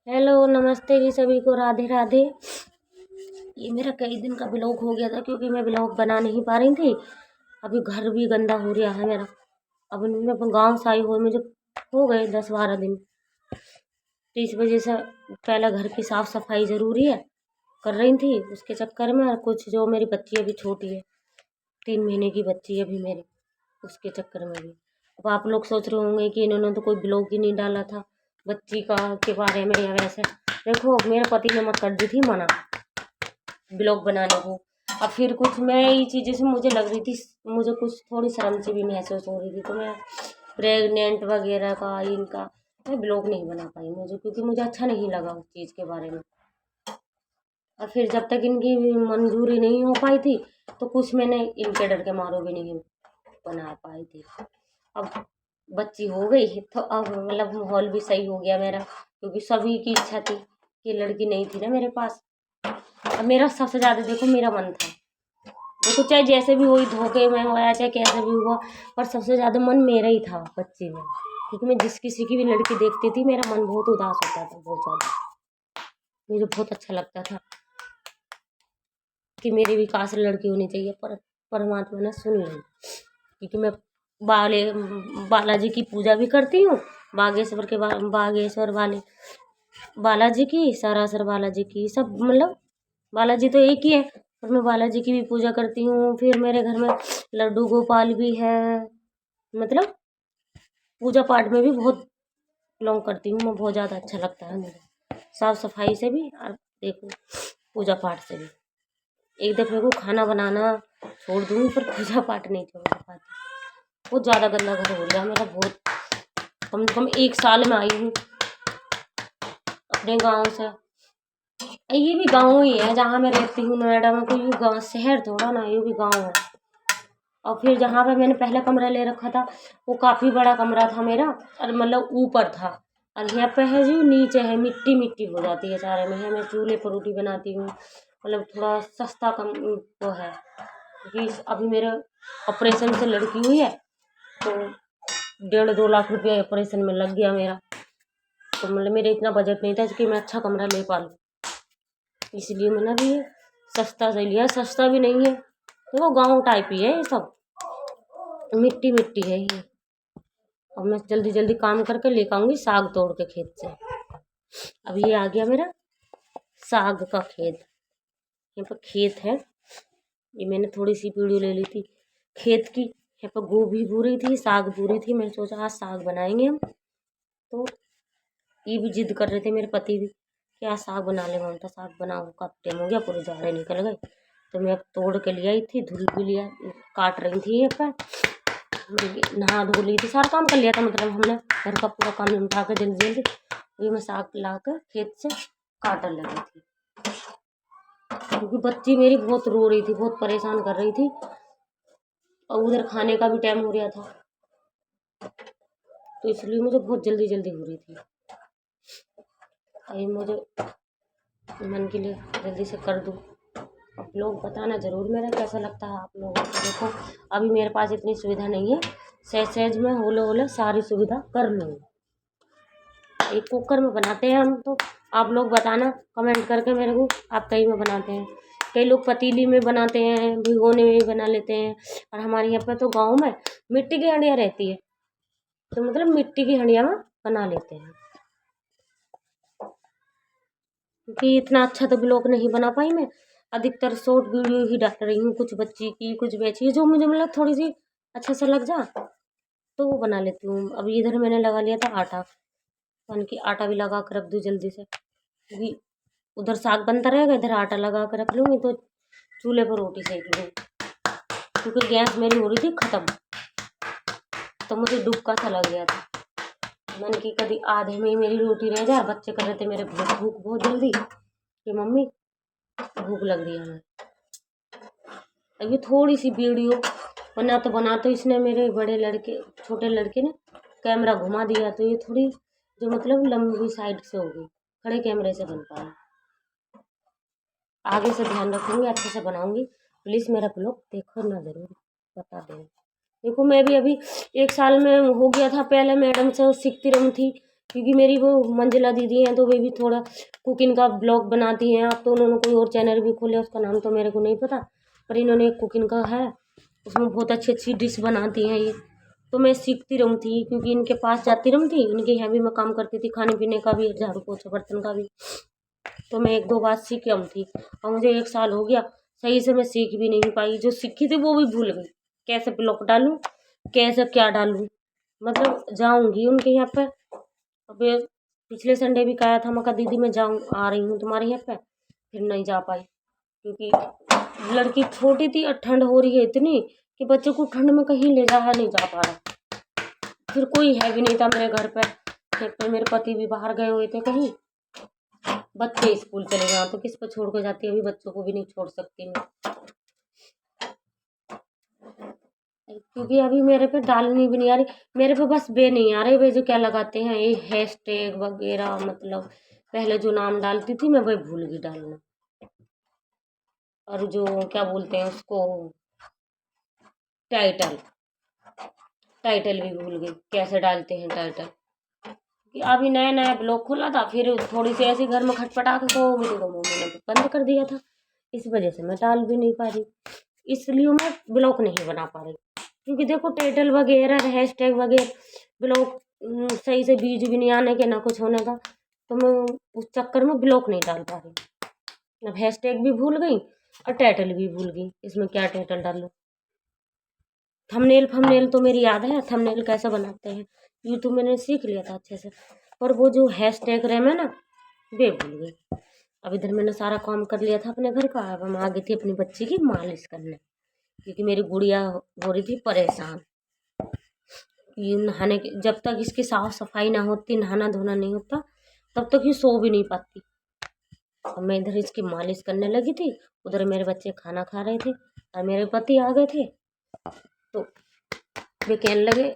Hello, नमस्ते जी सभी को, राधे राधे। ये मेरा कई दिन का ब्लॉग हो गया था क्योंकि मैं ब्लॉग बना नहीं पा रही थी। अभी घर भी गंदा हो रहा है मेरा। अब मैं अपन गाँव से आई हुई, मुझे हो गए 10-12 दिन। तो इस वजह से पहले घर की साफ़ सफाई ज़रूरी है, कर रही थी उसके चक्कर में। और कुछ जो मेरी बच्ची अभी छोटी है, 3 महीने की बच्ची है अभी मेरी, उसके चक्कर में भी। अब आप लोग सोच रहे होंगे कि इन्होंने तो कोई ब्लॉग ही नहीं डाला था बच्ची का के बारे में या वैसे। देखो, मेरे पति ने मत कर दी थी मना ब्लॉग बनाने को। अब फिर कुछ मैं ये चीज़ें से मुझे लग रही थी, मुझे कुछ थोड़ी शर्म सी भी महसूस हो रही थी, तो मैं प्रेग्नेंट वगैरह का इनका मैं ब्लॉग नहीं बना पाई मुझे, क्योंकि मुझे अच्छा नहीं लगा उस चीज़ के बारे में। और फिर जब तक इनकी मंजूरी नहीं हो पाई थी तो कुछ मैंने इनके डर के मारो भी नहीं बना पाई थी। अब बच्ची हो गई तो अब मतलब माहौल भी सही हो गया मेरा, क्योंकि सभी की इच्छा थी कि लड़की नहीं थी ना मेरे पास। अब मेरा सबसे ज़्यादा देखो मेरा मन था, देखो चाहे जैसे भी हुई, धोखे में हुआ चाहे कैसे भी हुआ, पर सबसे ज़्यादा मन मेरा ही था बच्ची में। क्योंकि मैं जिस किसी की भी लड़की देखती थी मेरा मन बहुत उदास होता था, बहुत ज़्यादा। मुझे बहुत अच्छा लगता था कि मेरी भी काश लड़की होनी चाहिए, पर परमात्मा ने सुन ली। क्योंकि मैं बाले बालाजी की पूजा भी करती हूँ, बागेश्वर के बागेश्वर वाले बालाजी की, सरासर बालाजी की, सब मतलब बालाजी तो एक ही है, पर मैं बालाजी की भी पूजा करती हूँ। फिर मेरे घर में लड्डू गोपाल भी है, मतलब पूजा पाठ में भी बहुत बिलोंग करती हूँ मैं, बहुत ज़्यादा अच्छा लगता है मुझे, साफ सफाई से भी और देखो पूजा पाठ से भी। एक दफ़े को खाना बनाना छोड़ दूँगी पर पूजा पाठ नहीं छोड़ पाती। बहुत ज़्यादा गंदा घर हो गया मेरा, बहुत कम से कम 1 साल में आई हूँ अपने गाँव से। ये भी गाँव ही है जहाँ मैं रहती हूँ, नोएडा में। कोई गाँव शहर थोड़ा ना, ये भी गाँव है। और फिर जहाँ पे मैंने पहला कमरा ले रखा था वो काफ़ी बड़ा कमरा था मेरा, और मतलब ऊपर था। और यहाँ पे है जो नीचे है, मिट्टी मिट्टी हो जाती है सारे में। है मैं चूल्हे पर रोटी बनाती हूँ, मतलब थोड़ा सस्ता कम वो है, क्योंकि अभी मेरे ऑपरेशन से लड़की हुई है तो 1.5-2 लाख रुपया ऑपरेशन में लग गया मेरा। तो मतलब मेरे इतना बजट नहीं था कि मैं अच्छा कमरा ले पा लूँ, इसलिए मैंने भी ये सस्ता से लिया। सस्ता भी नहीं है, देखो गाँव टाइप ही है ये सब, मिट्टी मिट्टी है ये। अब मैं जल्दी जल्दी काम करके लेकर आऊँगी साग तोड़ के खेत से। अब ये आ गया मेरा साग का खेत, यहाँ पर खेत है। ये मैंने थोड़ी सी वीडियो ले ली थी खेत की। यहाँ पर गोभी बो रही थी, साग बो रही थी। मैंने सोचा आज साग बनाएंगे हम, तो ये भी जिद कर रहे थे मेरे पति भी कि आज साग बना ले। ममता साग बनाओ, कब टाइम हो गया, पूरे जाड़े निकल गए। तो मैं अब तोड़ के ले आई थी, धुल भी लिया, काट रही थी ये पर नहा धो ली थी, सारा काम कर लिया था, मतलब हमने घर का पूरा काम निपटा के जल्दी जल्दी। ये मैं साग ला कर खेत से काटने लगी थी, क्योंकि बच्ची मेरी बहुत रो रही थी, बहुत परेशान कर रही थी, और उधर खाने का भी टाइम हो रहा था, तो इसलिए मुझे बहुत जल्दी जल्दी हो रही थी। अभी मुझे मन के लिए जल्दी से कर दूँ। आप लोग बताना ज़रूर मेरा कैसा लगता है आप लोगों को। देखो अभी मेरे पास इतनी सुविधा नहीं है, सहज सहज में होले होले सारी सुविधा कर लूँगी। एक कुकर में बनाते हैं हम, तो आप लोग बताना कमेंट करके मेरे को, आप कहीं में बनाते हैं। कई लोग पतीली में बनाते हैं, भिगोने में भी बना लेते हैं, और हमारे यहाँ पे तो गाँव में मिट्टी की हंडिया रहती है, तो मतलब मिट्टी की हंडिया में बना लेते हैं। क्योंकि इतना अच्छा तो ब्लॉग नहीं बना पाई मैं, अधिकतर शॉर्ट वीडियो ही डाल रही हूँ, कुछ बच्ची की कुछ वैसी जो मुझे मतलब थोड़ी सी अच्छा सा लग जा तो वो बना लेती हूँ। अभी इधर मैंने लगा लिया था आटा, यानी कि आटा भी लगा कर रख दूँ जल्दी से, क्योंकि उधर साग बनता रहेगा, इधर आटा लगा कर रख लूँगी तो चूल्हे पर रोटी सेक लूँगी। क्योंकि गैस मेरी हो रही थी ख़त्म, तो मुझे डुबका सा लग गया था। मैंने कि कभी आधे में ही मेरी रोटी रह जाए। बच्चे कर रहे थे मेरे भूख बहुत जल्दी कि मम्मी भूख लग रही है हमें। अभी थोड़ी सी वीडियो बना तो इसने मेरे बड़े लड़के छोटे लड़के ने कैमरा घुमा दिया, तो ये थोड़ी जो मतलब लंबी साइड से हो गई, खड़े कैमरे से बन पाया। आगे से ध्यान रखूँगी, अच्छे से बनाऊँगी। प्लीज़ मेरा ब्लॉग देखो ना, ज़रूर बता दें। देखो मैं भी अभी 1 साल में हो गया था, पहले मैडम से सीखती रही थी क्योंकि मेरी वो मंजिला दीदी हैं तो वे भी थोड़ा कुकिंग का ब्लॉग बनाती हैं। अब तो उन्होंने कोई और चैनल भी खोले, उसका नाम तो मेरे को नहीं पता, पर इन्होंने एक कुकिंग का है, उसमें बहुत अच्छी अच्छी डिश बनाती हैं ये। तो मैं सीखती रहूँ थी, क्योंकि इनके पास जाती रहूँ थी, इनके यहाँ भी मैं काम करती थी, खाने पीने का भी, झाड़ू पोछा बर्तन का भी। तो मैं एक दो बार सीख आऊँ थी, और मुझे 1 साल हो गया, सही से मैं सीख भी नहीं पाई। जो सीखी थी वो भी भूल गई, कैसे ब्लॉक डालूँ, कैसे क्या डालूँ। मतलब जाऊँगी उनके यहाँ पे। अब ये पिछले संडे भी कहा था, मैं कहा दीदी मैं जाऊँ, आ रही हूँ तुम्हारे यहाँ पे, फिर नहीं जा पाई, क्योंकि लड़की छोटी थी और ठंड हो रही है इतनी कि बच्चे को ठंड में कहीं ले जाया नहीं जा पा रहा। फिर कोई है भी नहीं था मेरे घर पे, मेरे पति भी बाहर गए हुए थे कहीं, बच्चे स्कूल चले गए, तो किस पर छोड़ कर जाती है, अभी बच्चों को भी नहीं छोड़ सकती मैं, क्योंकि अभी मेरे पे डालनी भी नहीं आ रही। मेरे पे बस वे नहीं आ रहे, वे जो क्या लगाते हैं ये हैशटैग वगैरह, मतलब पहले जो नाम डालती थी मैं वही भूल गई डालना। और जो क्या बोलते हैं उसको, टाइटल, टाइटल भी भूल गई कैसे डालते हैं टाइटल। कि अभी नया नया ब्लॉग खोला था, फिर थोड़ी सी ऐसी घर में खटपटाहट हो गई थी तो मैंने बंद कर दिया था। इस वजह से मैं डाल भी नहीं पा रही, इसलिए मैं ब्लॉग नहीं बना पा रही। क्योंकि देखो टाइटल वगैरह हैशटैग वगैरह ब्लॉग सही से व्यूज भी नहीं आने के, ना कुछ होने का, तो मैं उस चक्कर में ब्लॉग नहीं डाल पा रही। अब हैशटैग भी भूल गई और टाइटल भी भूल गई, इसमें क्या टाइटल डालूं। थंबनेल फंबनेल तो मेरी याद है, थंबनेल कैसे बनाते हैं यूट्यूब मैंने सीख लिया था अच्छे से, पर वो जो हैशटैग रहे मैं ना वे भूल गई। अब इधर मैंने सारा काम कर लिया था अपने घर का, अब हम आ गई थी अपनी बच्ची की मालिश करने, क्योंकि मेरी गुड़िया हो रही थी परेशान। ये नहाने के, जब तक इसकी साफ सफाई ना होती, नहाना धोना नहीं होता, तब तक ये सो भी नहीं पाती। अब मैं इधर इसकी मालिश करने लगी थी, उधर मेरे बच्चे खाना खा रहे थे और मेरे पति आ गए थे, तो वे कहने लगे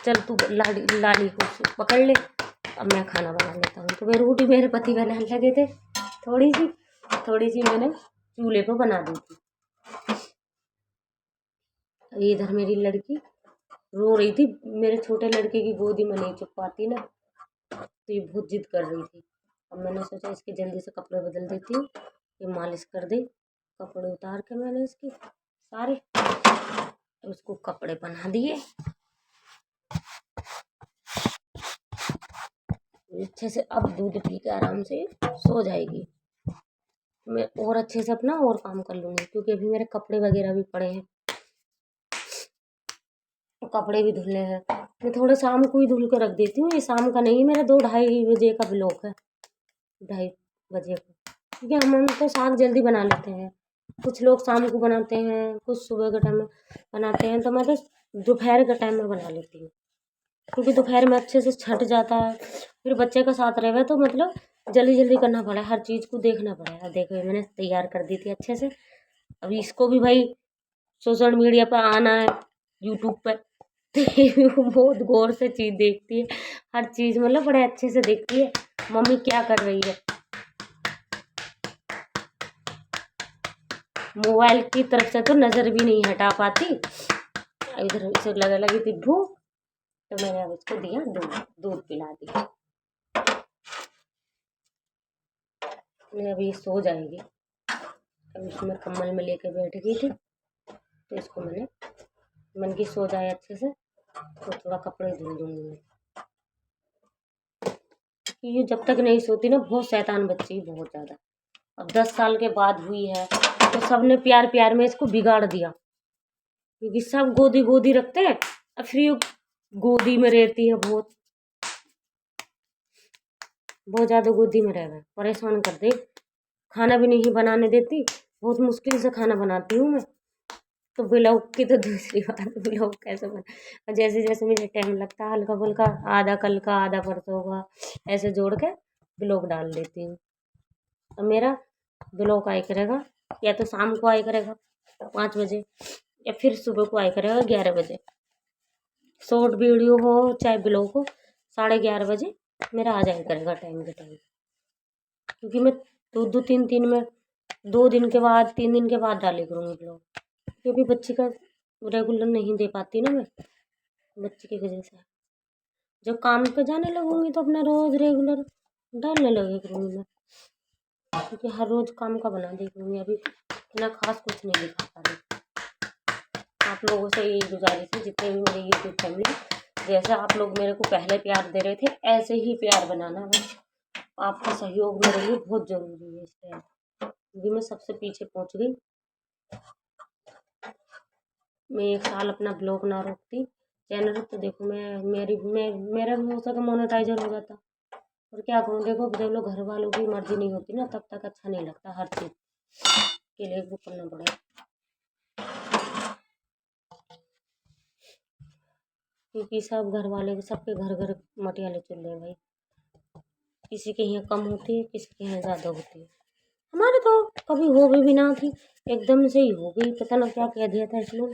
चल तू लाड़ी लाली को पकड़ ले, अब मैं खाना बना लेता हूँ। तो वे रोटी मेरे पति बनाने लगे थे, थोड़ी सी मैंने चूल्हे पर बना दी थी। इधर मेरी लड़की रो रही थी, मेरे छोटे लड़के की गोदी में नहीं चुप पाती ना, तो ये बहुत जिद कर रही थी। अब मैंने सोचा इसके जल्दी से कपड़े बदल देती हूँ, ये मालिश कर दे। कपड़े उतार के मैंने इसके सारे, उसको कपड़े पहना दिए, अच्छे से अब दूध पी के आराम से सो जाएगी। मैं और अच्छे से अपना और काम कर लूँगी, क्योंकि अभी मेरे कपड़े वगैरह भी पड़े हैं, कपड़े भी धुलने हैं। मैं थोड़ा शाम को ही धुल कर रख देती हूँ, ये शाम का नहीं, मेरा 2-2:30 बजे का ब्लॉक है, 2:30 बजे का, क्योंकि हम तो साग जल्दी बना लेते हैं। कुछ लोग शाम को बनाते हैं, कुछ सुबह के टाइम में बनाते हैं, तो मैं तो दोपहर के टाइम में बना लेती हूँ, क्योंकि दोपहर में अच्छे से छट जाता है। फिर बच्चे का साथ रहे तो मतलब जल्दी जल्दी करना पड़ा, हर चीज़ को देखना पड़ा। देखो मैंने तैयार कर दी थी अच्छे से, अभी इसको भी भाई सोशल मीडिया पर आना है, यूट्यूब पर, तो वो बहुत गौर से चीज़ देखती है, हर चीज़ मतलब बड़े अच्छे से देखती है मम्मी क्या कर रही है। मोबाइल की तरफ से तो नज़र भी नहीं हटा पाती। इधर इसे लगी थी भूख, तो मैंने अब इसको दिया दूध पिला दिया। मैं अभी सो जाएगी, अब इसमें कम्बल में लेके बैठ गई थी, तो इसको मन की सो जाए अच्छे से, तो थोड़ा कपड़े धुल दूँगी मैं। ये जब तक नहीं सोती ना, बहुत शैतान बच्ची है, बहुत ज़्यादा। अब 10 साल के बाद हुई है, तो सबने प्यार प्यार में इसको बिगाड़ दिया, क्योंकि सब गोदी गोदी रखते हैं, और फिर गोदी में रहती है, बहुत ज़्यादा गोदी में रह गए, परेशान कर दे, खाना भी नहीं बनाने देती, बहुत मुश्किल से खाना बनाती हूँ मैं। तो ब्लॉग की तो दूसरी बात, ब्लॉग कैसे बना, जैसे जैसे मुझे टाइम लगता है, हल्का फुल्का आधा कल का आधा परसों का ऐसे जोड़ के ब्लॉग डाल देती हूँ। तो मेरा ब्लॉग आया करेगा या तो शाम को आया करेगा 5 बजे, या फिर सुबह को आया करेगा 11 बजे। शॉर्ट वीडियो हो चाहे ब्लॉग हो, 11:30 बजे मेरा आ जाया करेगा टाइम के टाइम, क्योंकि मैं दो तीन में 2 दिन के बाद 3 दिन के बाद डाले करूँगी ब्लॉग, क्योंकि बच्ची का रेगुलर नहीं दे पाती ना मैं, बच्ची की वजह से। जब काम पे जाने लगूंगी तो अपना रोज रेगुलर डालने लगे करूँगी मैं, क्योंकि हर रोज काम का बना देखूंगी। अभी इतना खास कुछ नहीं दिखा पा रही। आप लोगों से यही गुजारिश है, जितने भी मेरे यूट्यूब फैमिली, जैसे आप लोग मेरे को पहले प्यार दे रहे थे ऐसे ही प्यार बनाना। बस आपका सहयोग मेरे लिए बहुत जरूरी है इस टाइम, क्योंकि मैं सबसे पीछे पहुंच गई। मैं 1 साल अपना ब्लॉग ना रोकती चैनल, तो देखो मेरा भी हो सके मोनेटाइजर हो जाता। और क्या करूँ, देखो जब लोग घर वालों की मर्जी नहीं होती ना, तब तक अच्छा नहीं लगता। हर चीज़ के लिए वो करना पड़ेगा, क्योंकि सब घर वाले सबके घर घर मटियाले चूल्हे हैं भाई। किसी के यहाँ कम होती है, किसी के यहाँ ज़्यादा होती है। हमारे तो कभी हो भी ना थी, एकदम से ही हो गई। पता ना क्या कह दिया था इसने,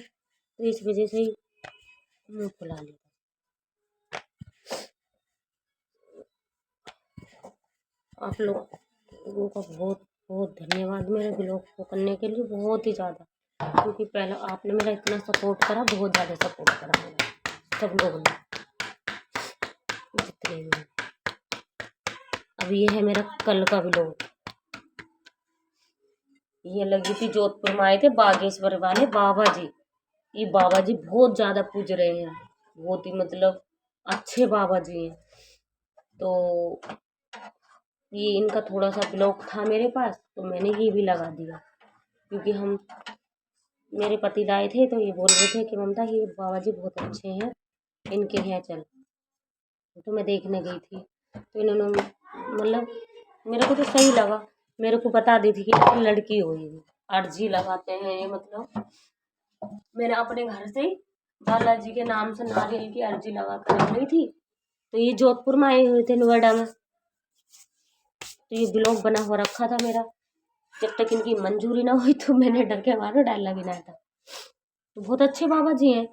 तो इस वजह से ही मुँह फुला लिया। आप लोगों का बहुत बहुत धन्यवाद मेरे ब्लॉग को करने के लिए, बहुत ही ज़्यादा। क्योंकि पहले आपने मेरा इतना सपोर्ट करा, बहुत ज़्यादा सपोर्ट करा मेरा सब लोगों ने, जितने भी। अब ये है मेरा कल का ब्लॉग। ये लगी थी जोधपुर में, आए थे बागेश्वर वाले बाबा जी। ये बाबा जी बहुत ज़्यादा पूज रहे हैं, बहुत ही मतलब अच्छे बाबा जी हैं। तो ये इनका थोड़ा सा ब्लॉग था मेरे पास, तो मैंने ये भी लगा दिया। क्योंकि मेरे पति लाए थे, तो ये बोल रहे थे कि ममता ये बाबा जी बहुत अच्छे हैं, इनके यहाँ चल। तो मैं देखने गई थी, तो इन्होंने मतलब मेरे को तो सही लगा। मेरे को बता दी थी कि लड़की होगी, अर्जी लगाते हैं ये, मतलब मैंने अपने घर से ही बालाजी के नाम से नारियल की अर्जी लगा कर रख ली थी। तो ये जोधपुर में आए हुए थे, नोएडा में। तो ये ब्लॉग बना हुआ रखा था मेरा, जब तक इनकी मंजूरी ना हुई तो मैंने डर के मारे डाला भी ना था। तो बहुत अच्छे बाबा जी हैं,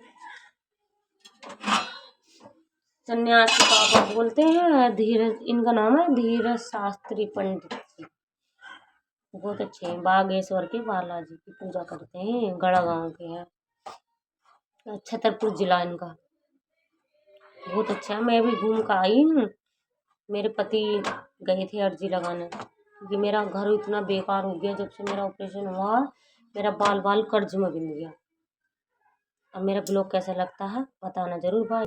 सन्यासी बाबा बोलते हैं। धीरज इनका नाम है, धीरज शास्त्री पंडित जी। बहुत अच्छे हैं, बागेश्वर के बालाजी की पूजा करते हैं, गढ़ा गांव के हैं, छतरपुर जिला इनका। बहुत अच्छा है, मैं भी घूम कर आई हूँ। मेरे पति गए थे अर्जी लगाने, क्योंकि मेरा घर इतना बेकार हो गया जब से मेरा ऑपरेशन हुआ। मेरा बाल बाल कर्ज में बिन गया। अब मेरा ब्लॉग कैसा लगता है बताना जरूर। बाय।